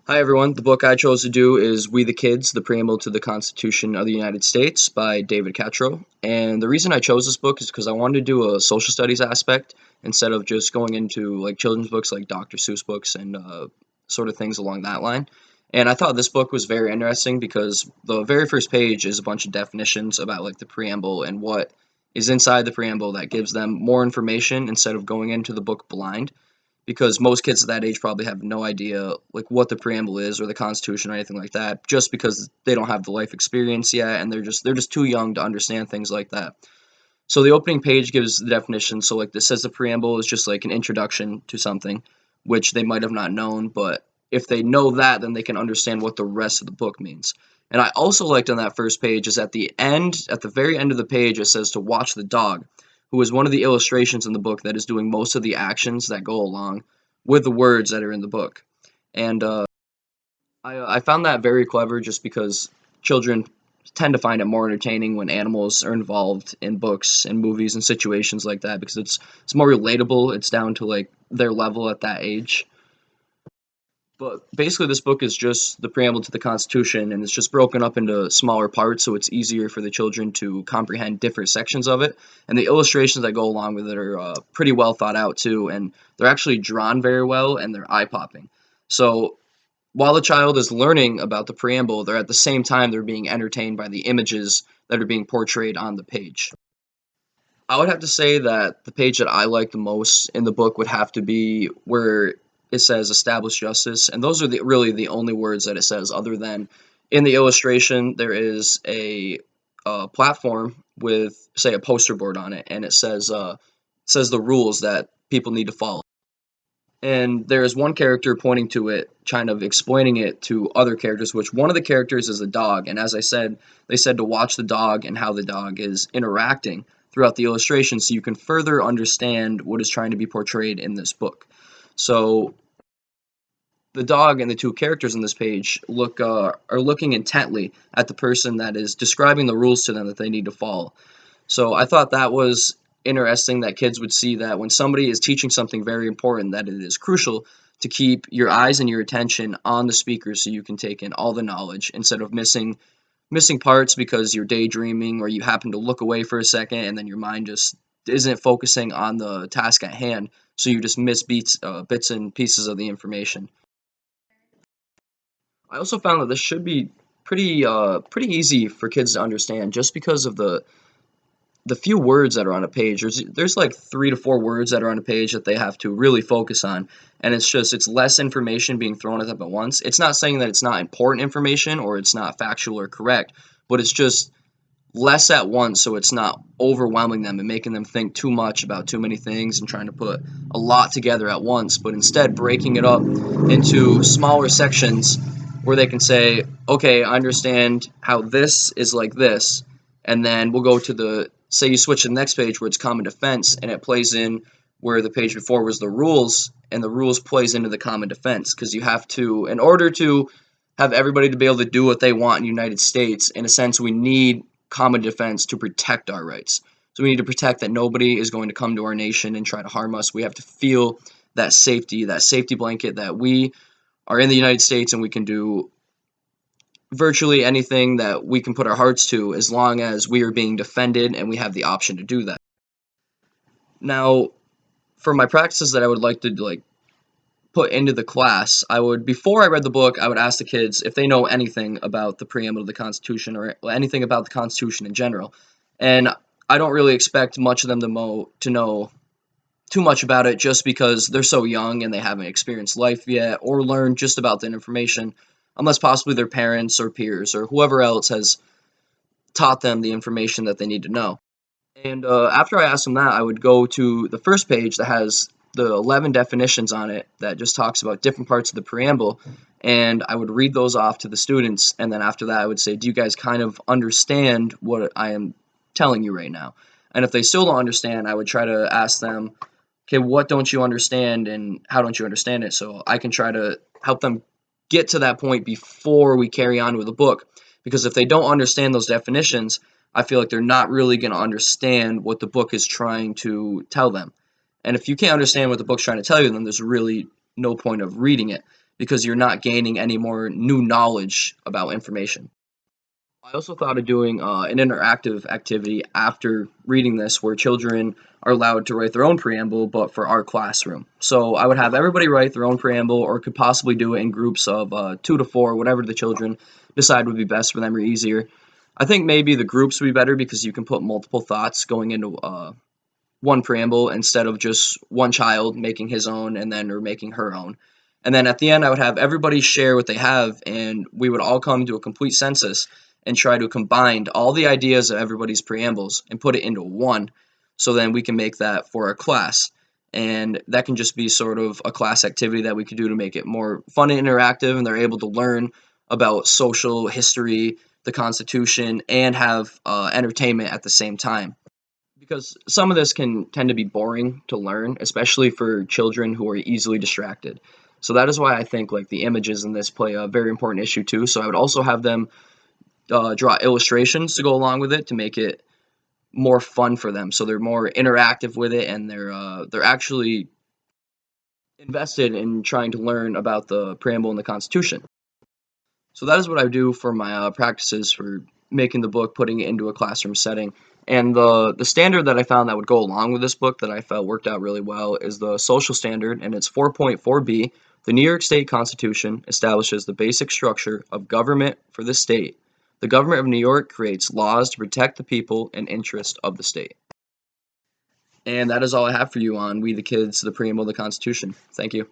Hi, everyone. The book I chose to do is We the Kids, The Preamble to the Constitution of the United States by David Catro. And the reason I chose this book is because I wanted to do a social studies aspect instead of just going into like children's books like Dr. Seuss books and sort of things along that line. And I thought this book was very interesting because the very first page is a bunch of definitions about like the preamble and what is inside the preamble that gives them more information instead of going into the book blind, because most kids at that age probably have no idea like what the preamble is or the Constitution or anything like that, just because they don't have the life experience yet and they're just too young to understand things like that. So the opening page gives the definition. So like this says the preamble is just like an introduction to something, which they might have not known, but if they know that, then they can understand what the rest of the book means. And I also liked on that first page is at the very end of the page, it says to watch the dog, who is one of the illustrations in the book that is doing most of the actions that go along with the words that are in the book. And I found that very clever just because children tend to find it more entertaining when animals are involved in books and movies and situations like that, because it's more relatable. It's down to like their level at that age. But basically, this book is just the preamble to the Constitution, and it's just broken up into smaller parts, so it's easier for the children to comprehend different sections of it. And the illustrations that go along with it are pretty well thought out too, and they're actually drawn very well, and they're eye popping. So while the child is learning about the preamble, they're at the same time they're being entertained by the images that are being portrayed on the page. I would have to say that the page that I like the most in the book would have to be where it says establish justice, and those are really the only words that it says, other than in the illustration there is a platform with, say, a poster board on it, and it says the rules that people need to follow. And there is one character pointing to it, kind of explaining it to other characters, which one of the characters is a dog. And as I said, they said to watch the dog and how the dog is interacting throughout the illustration so you can further understand what is trying to be portrayed in this book. So the dog and the two characters on this page are looking intently at the person that is describing the rules to them that they need to follow. So I thought that was interesting that kids would see that when somebody is teaching something very important, that it is crucial to keep your eyes and your attention on the speaker so you can take in all the knowledge instead of missing parts because you're daydreaming or you happen to look away for a second and then your mind just isn't focusing on the task at hand, so you just miss bits and pieces of the information. I also found that this should be pretty easy for kids to understand just because of the few words that are on a page. There's like 3 to 4 words that are on a page that they have to really focus on, and it's less information being thrown at them at once. It's not saying that it's not important information or it's not factual or correct, but it's just less at once, so it's not overwhelming them and making them think too much about too many things and trying to put a lot together at once, but instead breaking it up into smaller sections where they can say, okay, I understand how this is like this, and then we'll go to the, say you switch to the next page where it's common defense, and it plays in where the page before was the rules, and the rules plays into the common defense, because you have to, in order to have everybody to be able to do what they want in the United States, in a sense, we need common defense to protect our rights. So we need to protect that nobody is going to come to our nation and try to harm us. We have to feel that safety blanket that we are in the United States and we can do virtually anything that we can put our hearts to as long as we are being defended and we have the option to do that. Now, for my practices that I would like to put into the class, I would, before I read the book, I would ask the kids if they know anything about the preamble of the Constitution or anything about the Constitution in general. And I don't really expect much of them to know too much about it just because they're so young and they haven't experienced life yet or learned just about that information, unless possibly their parents or peers or whoever else has taught them the information that they need to know. And after I asked them that, I would go to the first page that has the 11 definitions on it that just talks about different parts of the preamble, and I would read those off to the students, and then after that I would say, do you guys kind of understand what I am telling you right now? And if they still don't understand, I would try to ask them, okay, what don't you understand and how don't you understand it? So I can try to help them get to that point before we carry on with the book. Because if they don't understand those definitions, I feel like they're not really going to understand what the book is trying to tell them. And if you can't understand what the book's trying to tell you, then there's really no point of reading it. because you're not gaining any more new knowledge about information. I also thought of doing an interactive activity after reading this where children are allowed to write their own preamble, but for our classroom. So I would have everybody write their own preamble, or could possibly do it in groups of 2 to 4, whatever the children decide would be best for them or easier. I think maybe the groups would be better because you can put multiple thoughts going into one preamble instead of just one child making his own and then or making her own. And then at the end, I would have everybody share what they have, and we would all come to a complete census and try to combine all the ideas of everybody's preambles and put it into one. So then we can make that for our class. And that can just be sort of a class activity that we could do to make it more fun and interactive, and they're able to learn about social history, the Constitution, and have entertainment at the same time, because some of this can tend to be boring to learn, especially for children who are easily distracted. So that is why I think like the images in this play a very important issue too. So I would also have them draw illustrations to go along with it to make it more fun for them. So they're more interactive with it, and they're actually invested in trying to learn about the preamble and the Constitution. So that is what I do for my practices for making the book, putting it into a classroom setting. And the standard that I found that would go along with this book that I felt worked out really well is the social standard, and it's 4.4b. The New York State Constitution establishes the basic structure of government for the state. The government of New York creates laws to protect the people and interest of the state. And that is all I have for you on We the Kids, the Preamble, of the Constitution. Thank you.